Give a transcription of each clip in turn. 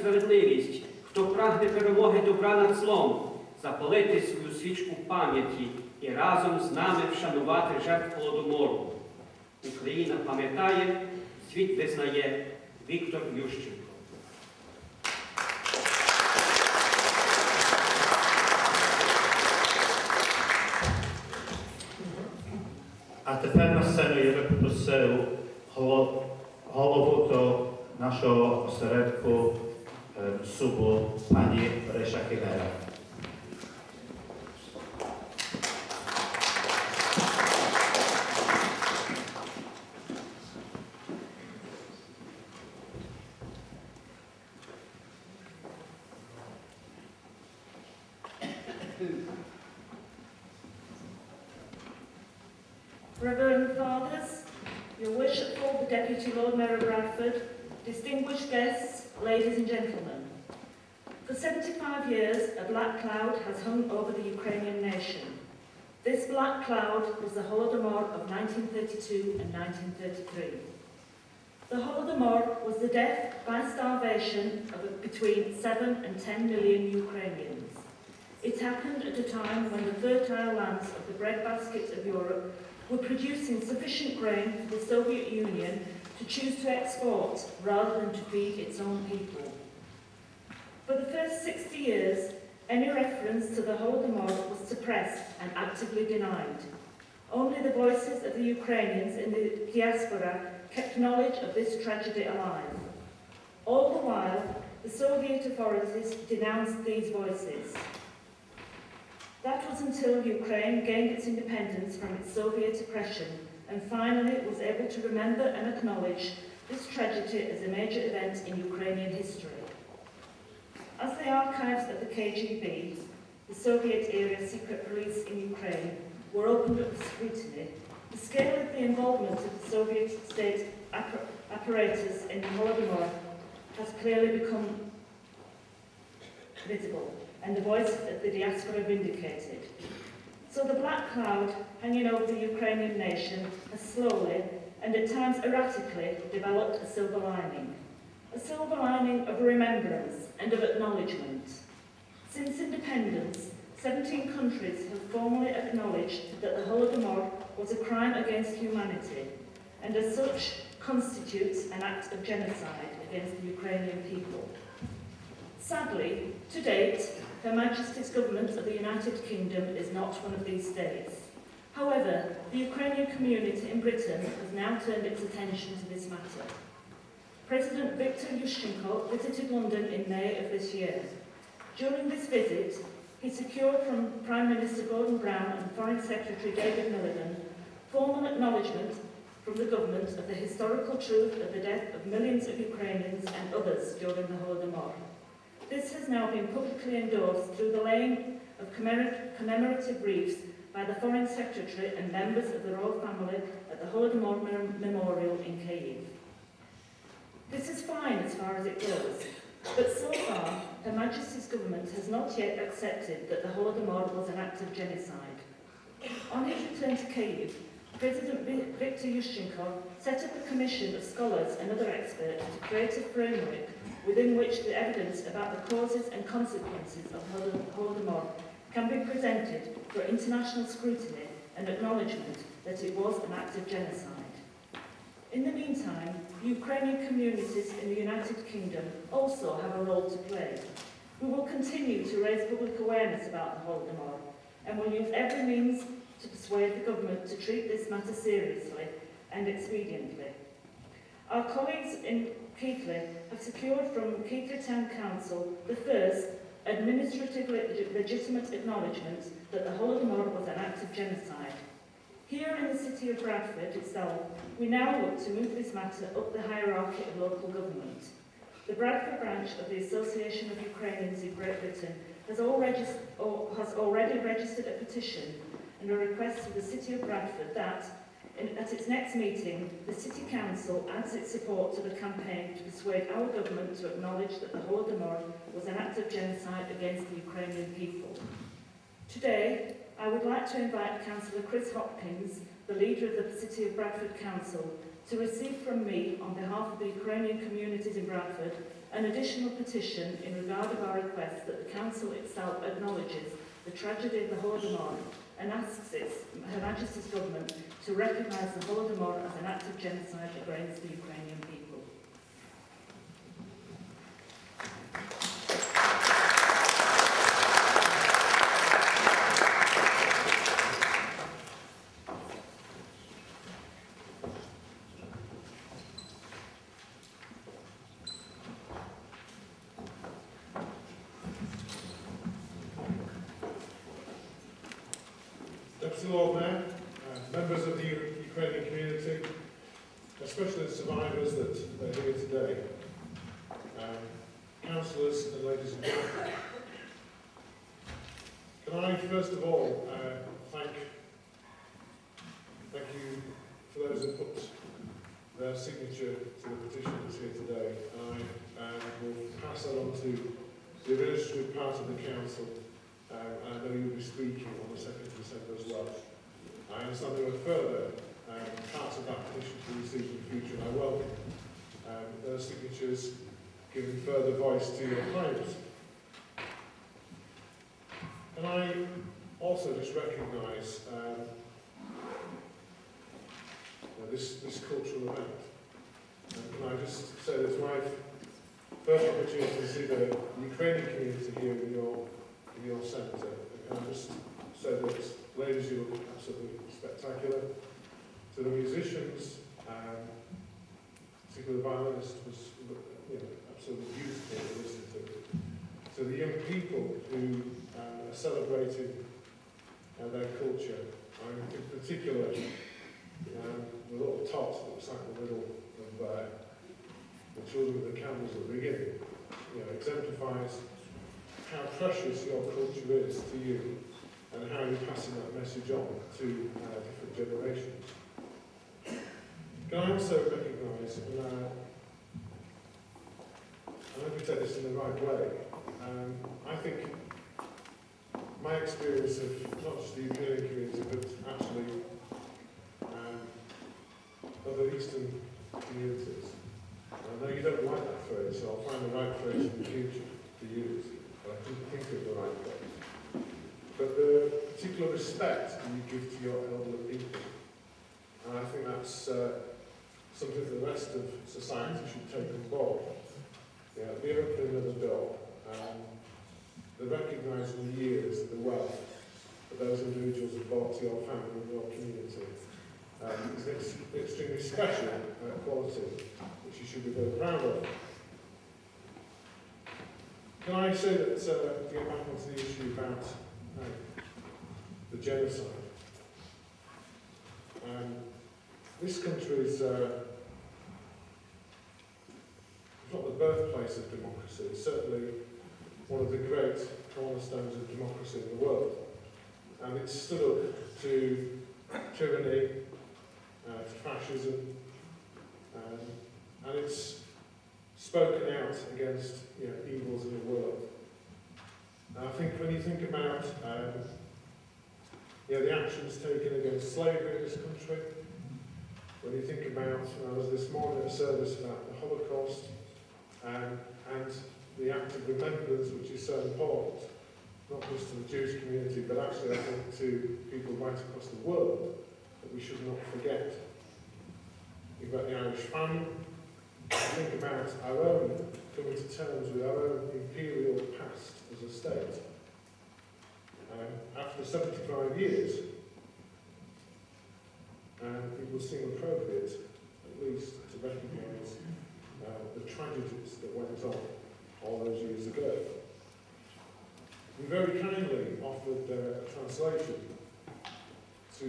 справедливість, хто прагне перемоги добра над злом, запалити свою свічку пам'яті і разом з нами вшанувати жертв Голодомору. Україна пам'ятає, світ визнає. Віктор Ющенко. А тепер на сцену я би попросив голову до нашого осередку СУБу пані Риша Ківера. Reverend Fathers, Your Worshipful the Deputy Lord Mayor of Bradford, distinguished guests, ladies and gentlemen. For 75 years, a black cloud has hung over the Ukrainian nation. This black cloud was the Holodomor of 1932 and 1933. The Holodomor was the death by starvation of between 7 and 10 million Ukrainians. It happened at a time when the fertile lands of the breadbasket of Europe were producing sufficient grain for the Soviet Union to choose to export rather than to feed its own people. For the first 60 years, any reference to the Holodomor was suppressed and actively denied. Only the voices of the Ukrainians in the diaspora kept knowledge of this tragedy alive. All the while, the Soviet authorities denounced these voices. That was until Ukraine gained its independence from its Soviet oppression and finally was able to remember and acknowledge this tragedy as a major event in Ukrainian history. As the archives of the KGB, the Soviet-era secret police in Ukraine, were opened up to scrutiny, the scale of the involvement of the Soviet state apparatus in the Holodomor has clearly become visible, and the voices of the diaspora vindicated. So the black cloud hanging over the Ukrainian nation has slowly, and at times erratically, developed a silver lining. A silver lining of remembrance and of acknowledgement. Since independence, 17 countries have formally acknowledged that the Holodomor was a crime against humanity, and as such constitutes an act of genocide against the Ukrainian people. Sadly, to date, Her Majesty's government of the United Kingdom is not one of these states. However, the Ukrainian community in Britain has now turned its attention to this matter. President Viktor Yushchenko visited London in May of this year. During this visit, he secured from Prime Minister Gordon Brown and Foreign Secretary David Milligan formal acknowledgement from the government of the historical truth of the death of millions of Ukrainians and others during the Holodomor. This has now been publicly endorsed through the laying of commemorative wreaths by the Foreign Secretary and members of the royal family at the Holodomor Memorial in Kyiv. This is fine as far as it goes, but so far, Her Majesty's government has not yet accepted that the Holodomor was an act of genocide. On his return to Kyiv, President Viktor Yushchenko set up a commission of scholars and other experts to create a framework within which the evidence about the causes and consequences of Holodomor can be presented for international scrutiny and acknowledgement that it was an act of genocide. In the meantime, Ukrainian communities in the United Kingdom also have a role to play. We will continue to raise public awareness about the Holodomor and will use every means to persuade the government to treat this matter seriously and expediently. Our colleagues in Keighley have secured from Keighley Town Council the first administratively legitimate acknowledgement that the Holodomor was an act of genocide. Here in the city of Bradford itself, we now look to move this matter up the hierarchy of local government. The Bradford branch of the Association of Ukrainians in Great Britain has already registered a petition and a request to the City of Bradford that, at its next meeting, the City Council adds its support to the campaign to persuade our government to acknowledge that the Holodomor was an act of genocide against the Ukrainian people. Today, I would like to invite Councillor Chris Hopkins, the leader of the City of Bradford Council, to receive from me, on behalf of the Ukrainian communities in Bradford, an additional petition in regard of our request that the Council itself acknowledges the tragedy of the Holodomor and asks Her Majesty's Government to recognise the Holodomor as an act of genocide against the Ukrainian people. Deputy Lord Mayor, members of the Ukrainian community, especially the survivors that are here today, councillors and ladies and gentlemen. Can I first of all thank you for those who put their signature to the petition that's here today. I will pass that on to the administrative part of the council. I know you'll be speaking on the 2nd of December as well. I understand there are further parts of that petition to be received in the future, and I welcome those signatures giving further voice to your claims. And I also just recognise this cultural event. And can I just say that it's my first opportunity to see the Ukrainian community here in your centre. And I just say that, ladies, you look absolutely spectacular. To the musicians, particularly the violinist, was absolutely beautiful to listen to. To the young people who are celebrating their culture, in particular, the little tot that was sat in the middle of the children with the candles at the beginning, exemplifies how precious your culture is to you and how you're passing that message on to different generations. Can I also recognise, and I hope you take this in the right way, I think my experience of not just the Ukrainian community but actually other Eastern communities, I know you don't like that phrase, so I'll find the right phrase in the future to use. I couldn't think of the right thing. But the particular respect that you give to your elderly people, and I think that's something that the rest of society should take on board. The opening of the door, the recognising the years and the wealth that those individuals have brought to your family and your community is an extremely special quality which you should be very proud of. Can I say that, to get back onto the issue about the genocide, this country is not the birthplace of democracy, it's certainly one of the great cornerstones of democracy in the world. And it's stood up to tyranny, to fascism, and it's spoken out against evils in the world. And I think when you think about the actions taken against slavery in this country, when you think about, I was this morning at a service about the Holocaust, and the act of remembrance, which is so important, not just to the Jewish community, but actually I think to people right across the world, that we should not forget. You've got the Irish famine. Think about our own coming to terms with our own imperial past as a state. After 75 years, it will seem appropriate, at least, to recognise the tragedies that went on all those years ago. We very kindly offered a translation to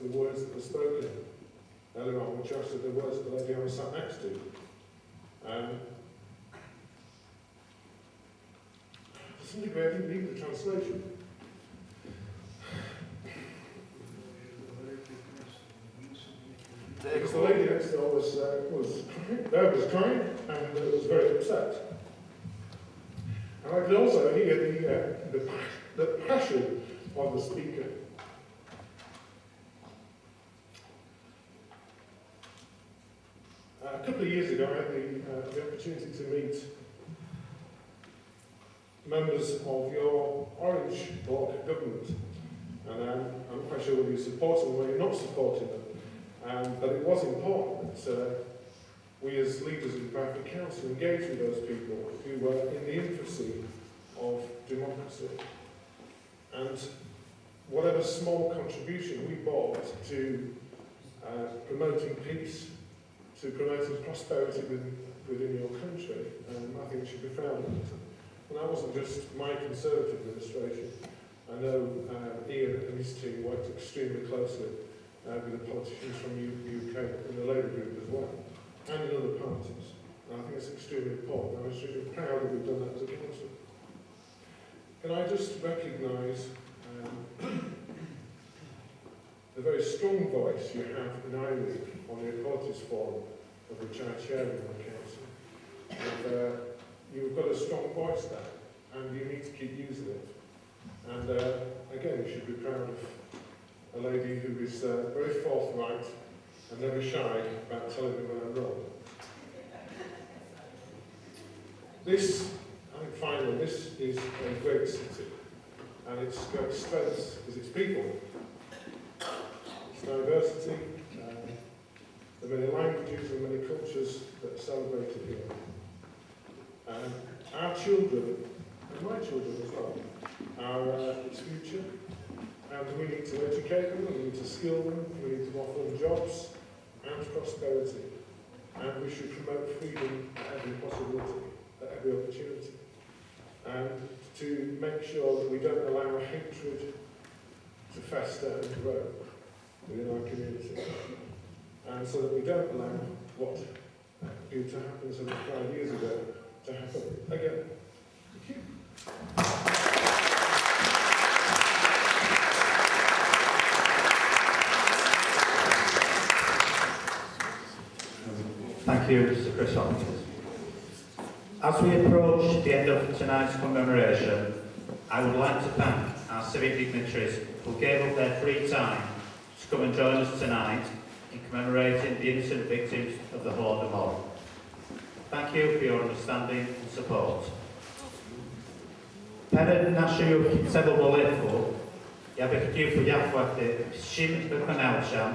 the words that were spoken earlier on, which are the words that the lady I was sat next to. To some degree, I didn't need the translation. Because the lady next door was crying and was very upset. And I could also hear the passion of the speaker. A couple of years ago, I had the opportunity to meet members of your Orange Bloc government. And I'm not quite sure whether you support them or whether you're not supporting them. But it was important that we as leaders of the Bradford Council engaged with those people who were in the infancy of democracy. And whatever small contribution we brought to promoting peace, to promoting prosperity within your country, I think should be found. And that wasn't just my Conservative administration. I know Ian and his team worked extremely closely with the politicians from the UK and the Labour group as well, and in other parties. And I think it's extremely important. I'm extremely proud that we've done that as a council. Can I just recognise the very strong voice you have in Ireland on the Equalities Forum, of which I chair in my council. And you've got a strong voice there, and you need to keep using it. And again, you should be proud of a lady who is very forthright and never shy about telling me when I'm wrong. This, I think finally, this is a great city, and its great strength is its people. Its diversity, the many languages and many cultures that are celebrated here. And our children, and my children as well, are its future, and we need to educate them, we need to skill them, we need to offer them jobs and prosperity, and we should promote freedom at every possibility, at every opportunity, and to make sure that we don't allow hatred to fester and grow within our community, and so that we don't allow what appeared to happen 75 years ago to happen again. Thank you. Thank you, Mr. Chrysothemis. As we approach the end of tonight's commemoration, I would like to thank our civic dignitaries who gave up their free time to come and join us tonight in commemorating the innocent victims of the Holodomor. Thank you for your understanding and support. Перед нашою кінцевою молитвою я би хотів подякувати всім виконавцям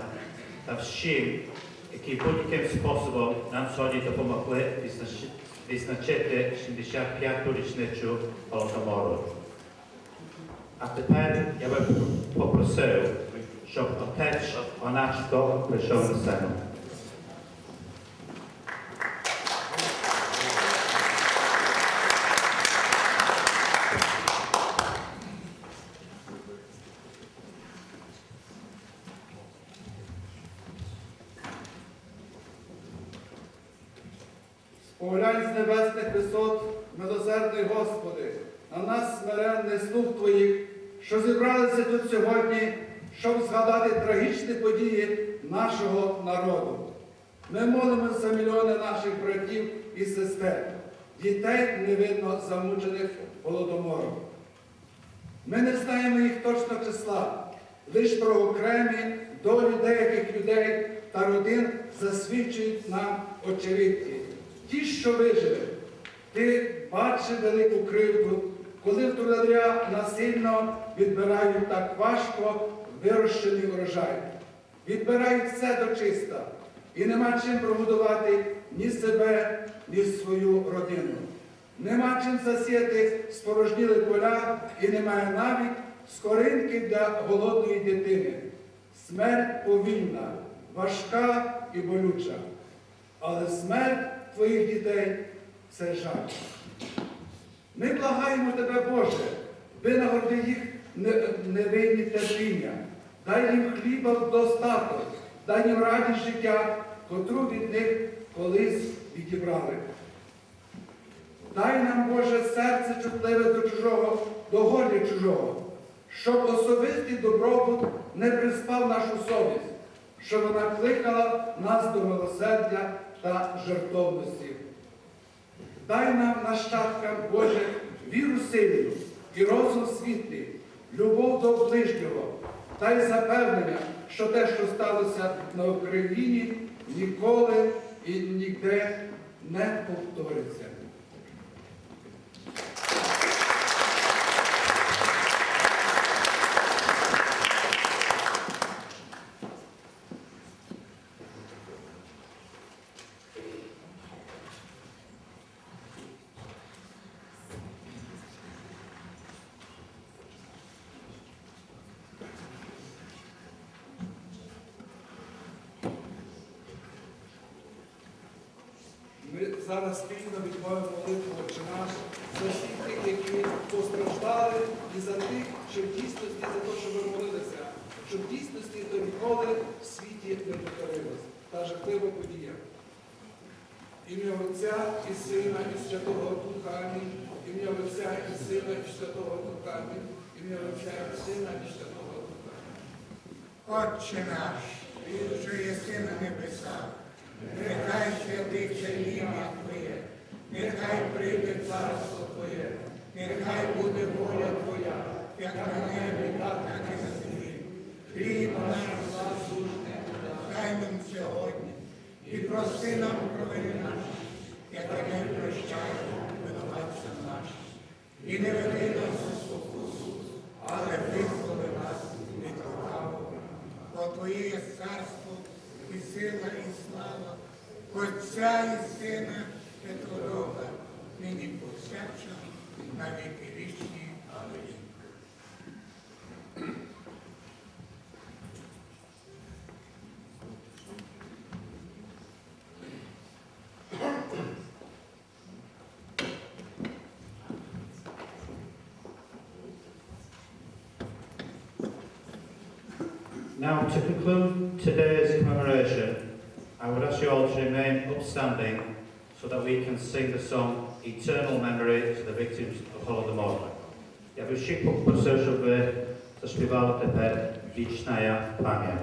та всім, які будь-яким способом нам сьогодні допомогли відзначити 75-ту річницю Голодомору. А тепер я би попросив, щоб отець Оначко прийшов на сцену. Поглянь з небесних висот, милосердний Господи, на нас смиренний слуг Твоїх, що зібралися тут сьогодні, щоб згадати трагічні події нашого народу. Ми молимося за мільйони наших братів і сестер, дітей невинно замучених Голодомором. Ми не знаємо їх точного числа, лише про окремі долі деяких людей та родин засвідчують нам очевидці. Ті, що вижили, ти бачив велику кривду, коли в трударя насильно відбирають так важко вирощений урожай. Відбирають все дочиста, і нема чим прогодувати ні себе, ні свою родину. Нема чим засіяти спорожніли поля, і немає навіть скоринки для голодної дитини. Смерть повільна, важка і болюча. Але смерть твоїх дітей – це жаль. Ми благаємо тебе, Боже, винагороди їх невинні терпіння, дай їм хліба в достаток, дай їм радість життя, котру від них колись відібрали. Дай нам, Боже, серце чутливе до чужого, до горя чужого, щоб особистий добробут не приспав нашу совість, щоб вона кликала нас до милосердя та жертовності. Дай нам, нащадкам, Боже, віру сильну і розум світлий, любов до ближнього, дай запевнення, що те, що сталося на Україні, ніколи і ніде не повториться. зараз спільно відмовимо молитву «Отче наш» за всіх тих, які постраждали, і за тих, що в дійсності, за те, що ви молилися, що в дійсності то ніколи в світі не повторилось. Та жахлива подія. Ім'я Отця і Сина і Святого Духа. Амінь. Ім'я Отця і Сина і Святого Духа. Амінь. Ім'я Отця і Сина і Святого Духа. Отче наш, що єси на небесах, нехай святиться ім'я Твоє, нехай прийде царство Твоє, нехай буде воля Твоя, як на небі, так і на землі. Хліб наш насущний дай нам сьогодні, і прости нам провини наші, як і ми прощаємо винуватцям нашим. І не веди нас у спокусу, але визволи нас від лукавого. Бо Твоє є царство, і сила, і слава, Отця і Сина, Святого Духа, нині повсякчас, на віки вічні. Амінь. Now, to conclude today's commemoration, I would ask you all to remain upstanding so that we can sing the song Eternal Memory to the Victims of Holodomor. Я б ще попросив, щоб ви заспівали тепер «Вічна пам'ять».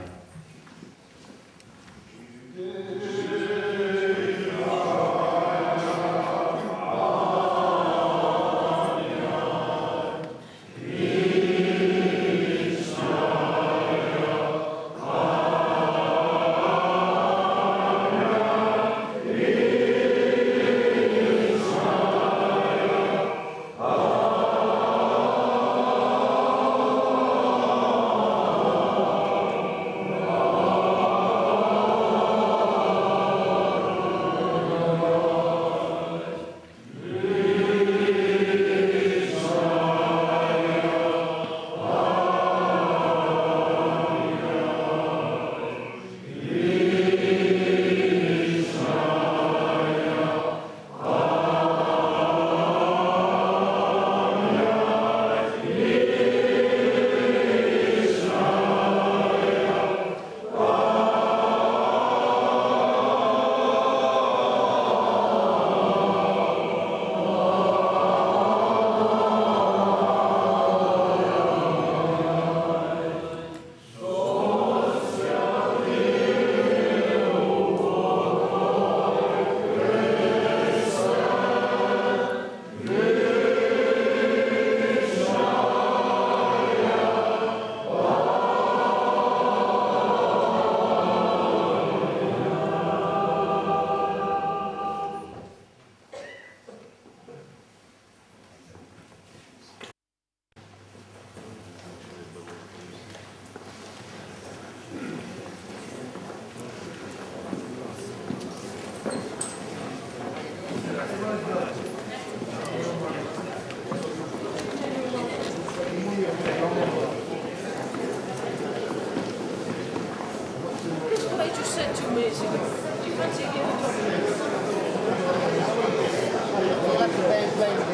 We'll have to play